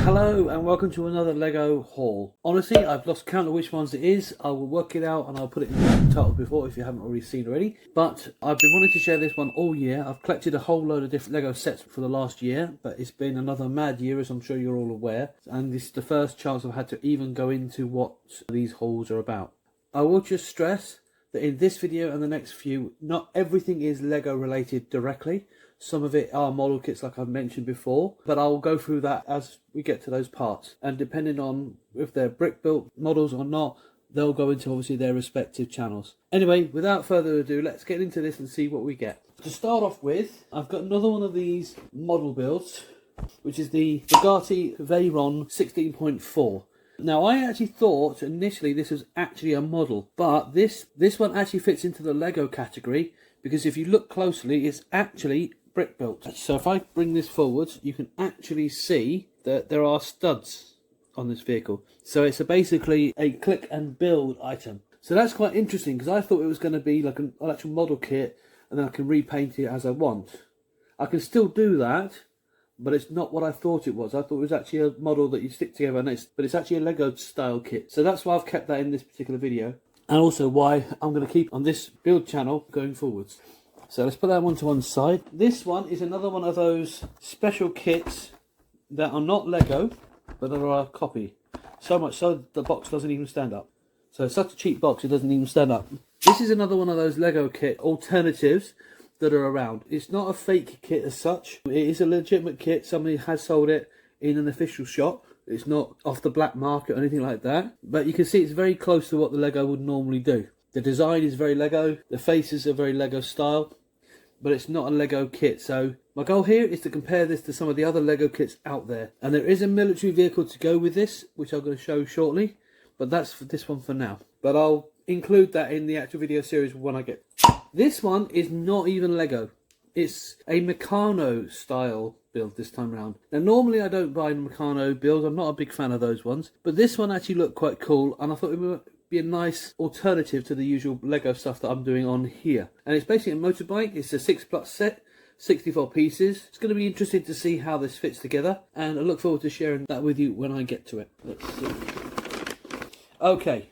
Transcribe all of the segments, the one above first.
Hello and welcome to another Lego haul. Honestly, I've lost count of which ones it is. I will work it out and I'll put it in the title before if you haven't already seen already. But I've been wanting to share this one all year. I've collected a whole load of different Lego sets for the last year, but it's been another mad year, as I'm sure you're all aware. And this is the first chance I've had to even go into what these hauls are about. I will just stress that in this video and the next few, not everything is Lego related directly. Some of it are model kits like I've mentioned before, but I'll go through that as we get to those parts. And depending on if they're brick built models or not, they'll go into obviously their respective channels. Anyway, without further ado, let's get into this and see what we get. To start off with, I've got another one of these model builds, which is the Bugatti Veyron 16.4. Now, I actually thought initially this was actually a model, but this one actually fits into the Lego category because if you look closely, it's actually brick built. So if I bring this forwards, you can actually see that there are studs on this vehicle. So it's basically a click and build item. So that's quite interesting because I thought it was going to be like an actual model kit and then I can repaint it as I want. I can still do that, but it's not what I thought it was. I thought it was actually a model that you stick together, but it's actually a Lego style kit. So that's why I've kept that in this particular video, and also why I'm going to keep on this build channel going forwards. So let's put that one to one side. This one is another one of those special kits that are not Lego, but that are a copy. So much so the box doesn't even stand up. So it's such a cheap box, it doesn't even stand up. This is another one of those Lego kit alternatives that are around. It's not a fake kit as such. It is a legitimate kit. Somebody has sold it in an official shop. It's not off the black market or anything like that. But you can see it's very close to what the Lego would normally do. The design is very Lego. The faces are very Lego style. But it's not a Lego kit. So my goal here is to compare this to some of the other Lego kits out there. And there is a military vehicle to go with this, which I'm going to show shortly. But that's for this one for now. But I'll include that in the actual video series when I get. This one is not even Lego. It's a Meccano style build this time around. Now normally I don't buy Meccano builds. I'm not a big fan of those ones. But this one actually looked quite cool. And I thought it would be a nice alternative to the usual Lego stuff that I'm doing on here. And it's basically a motorbike. It's a 6+ set, 64 pieces. It's going to be interesting to see how this fits together, and I look forward to sharing that with you when I get to it. Let's see. Okay,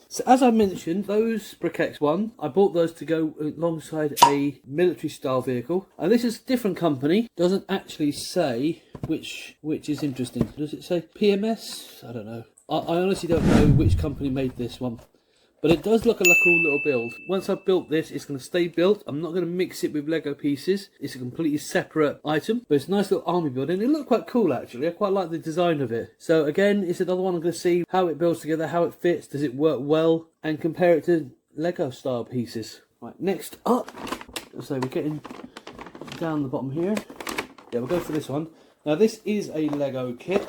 so as I mentioned, those BrickX one, I bought those to go alongside a military style vehicle, and this is a different company. Doesn't actually say which is interesting. Does it say PMS? I don't know. I honestly don't know which company made this one, but it does look like a cool little build. Once I've built this, it's going to stay built. I'm not going to mix it with Lego pieces. It's a completely separate item, but it's a nice little army build, and it looked quite cool actually. I quite like the design of it. So again, it's another one I'm going to see how it builds together, how it fits, does it work well, and compare it to Lego style pieces. Right, next up, so we're getting down the bottom here. Yeah, we'll go for this one. Now this is a Lego kit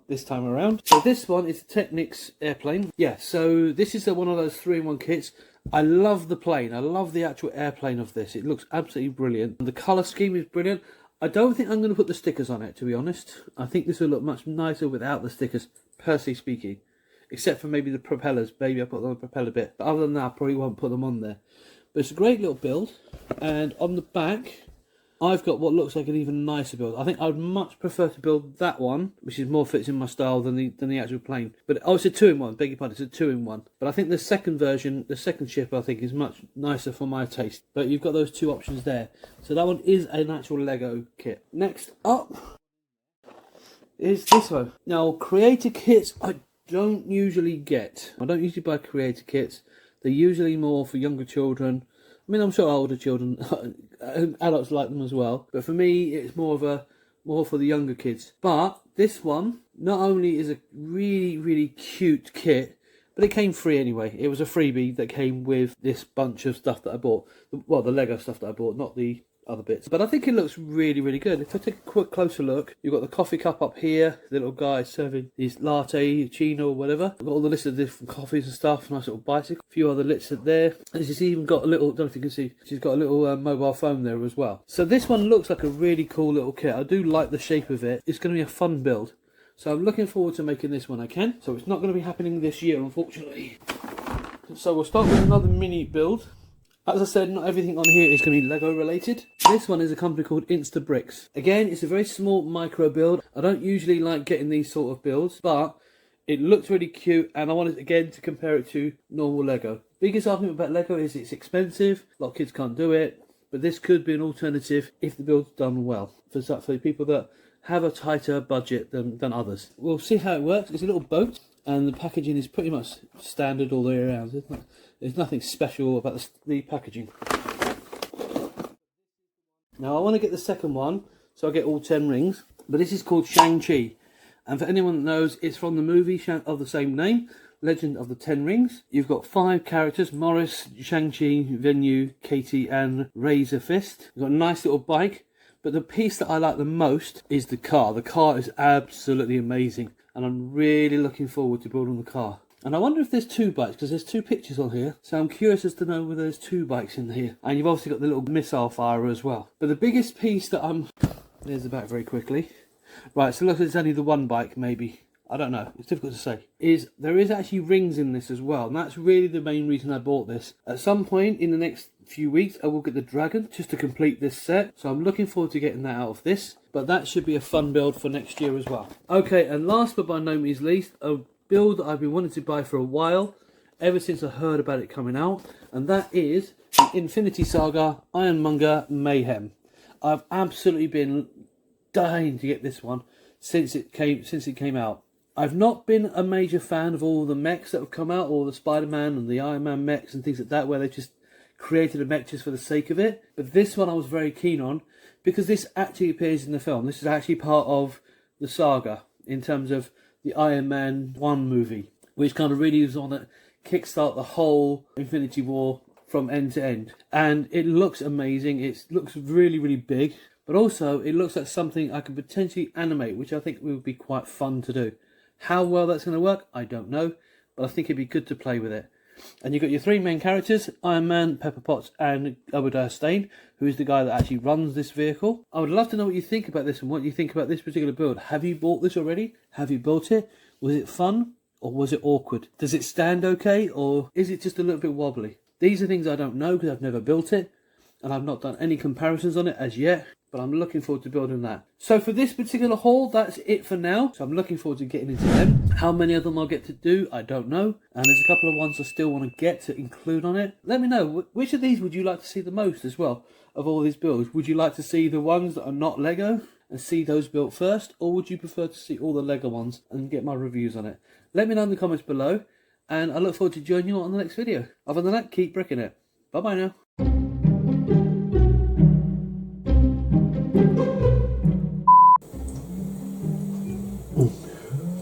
this time around. So this one is the Technics airplane. Yeah, so this is one of those 3-in-1 kits. I love the plane. I love the actual airplane of this. It looks absolutely brilliant. The colour scheme is brilliant. I don't think I'm going to put the stickers on it, to be honest. I think this will look much nicer without the stickers, personally speaking. Except for maybe the propellers. Maybe I'll put them on the propeller bit. But other than that, I probably won't put them on there. But it's a great little build. And on the back, I've got what looks like an even nicer build. I think I would much prefer to build that one, which is more fits in my style than the actual plane. But oh, it's a 2-in-1. Beg your pardon, it's a 2-in-1. But I think the second version, the second ship, I think is much nicer for my taste. But you've got those two options there. So that one is an actual Lego kit. Next up is this one. Now, creator kits I don't usually get. I don't usually buy creator kits. They're usually more for younger children. I mean, I'm sure older children, adults like them as well. But for me, it's more for the younger kids. But this one not only is a really, really cute kit, but it came free anyway. It was a freebie that came with this bunch of stuff that I bought. Well, the Lego stuff that I bought, not the other bits. But I think it looks really, really good. If I take a quick closer look, you've got the coffee cup up here, the little guy serving his latte, chino or whatever. I've got all the lists of different coffees and stuff, nice little bicycle, a few other lists there. And she's even got a little, I don't know if you can see, she's got a little mobile phone there as well. So this one looks like a really cool little kit. I do like the shape of it. It's going to be a fun build. So I'm looking forward to making this when I can. So it's not going to be happening this year, unfortunately. So we'll start with another mini build. As I said, not everything on here is going to be Lego related. This one is a company called Bricks. Again, it's a very small micro build. I don't usually like getting these sort of builds, but it looks really cute, and I wanted again to compare it to normal Lego. Biggest argument about Lego is it's expensive. A lot of kids can't do it, but this could be an alternative if the build's done well for people that have a tighter budget than others. We'll see how it works. It's a little boat, and the packaging is pretty much standard all the way around. There's nothing special about the packaging. Now I want to get the second one, so I get all 10 rings. But this is called Shang-Chi. And for anyone that knows, it's from the movie of the same name, Legend of the Ten Rings. You've got 5 characters: Morris, Shang-Chi, Venue, Katie and Razor Fist. You've got a nice little bike. But the piece that I like the most is the car. The car is absolutely amazing. And I'm really looking forward to building the car. And I wonder if there's 2 bikes, because there's 2 pictures on here. So I'm curious as to know whether there's 2 bikes in here. And you've obviously got the little missile firer as well. But the biggest piece that there's the back very quickly. Right, so look, there's only the 1 bike, maybe. I don't know, it's difficult to say. There is actually rings in this as well. And that's really the main reason I bought this. At some point in the next few weeks, I will get the dragon just to complete this set. So I'm looking forward to getting that out of this. But that should be a fun build for next year as well. Okay, and last but by no means least, a build that I've been wanting to buy for a while, ever since I heard about it coming out, and that is the Infinity Saga Iron Monger Mayhem. I've absolutely been dying to get this one since it came out. I've not been a major fan of all the mechs that have come out, all the Spider-Man and the Iron Man mechs and things like that, where they just created a mech just for the sake of it. But this one I was very keen on, because this actually appears in the film. This is actually part of the saga in terms of the Iron Man 1 movie, which kind of really was on it, kickstart the whole Infinity War from end to end. And it looks amazing. It looks really, really big, but also it looks like something I could potentially animate, which I think would be quite fun to do. How well that's going to work, I don't know, but I think it'd be good to play with it. And you've got your 3 main characters, Iron Man, Pepper Potts and Obadiah Stane, who is the guy that actually runs this vehicle. I would love to know what you think about this and what you think about this particular build. Have you bought this already? Have you built it? Was it fun or was it awkward? Does it stand okay or is it just a little bit wobbly? These are things I don't know because I've never built it and I've not done any comparisons on it as yet. But I'm looking forward to building that. So for this particular haul, that's it for now. So I'm looking forward to getting into them. How many of them I'll get to do, I don't know. And there's a couple of ones I still want to get to include on it. Let me know, which of these would you like to see the most as well, of all these builds? Would you like to see the ones that are not Lego and see those built first? Or would you prefer to see all the Lego ones and get my reviews on it? Let me know in the comments below. And I look forward to joining you on the next video. Other than that, keep bricking it. Bye-bye now.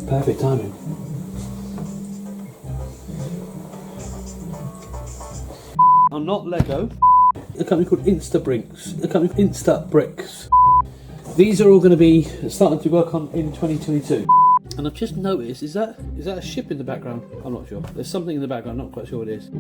Perfect timing. I'm not Lego. A company called Bricks. These are all going to be starting to work on in 2022. And I've just noticed, is that a ship in the background? I'm not sure. There's something in the background, I'm not quite sure what it is.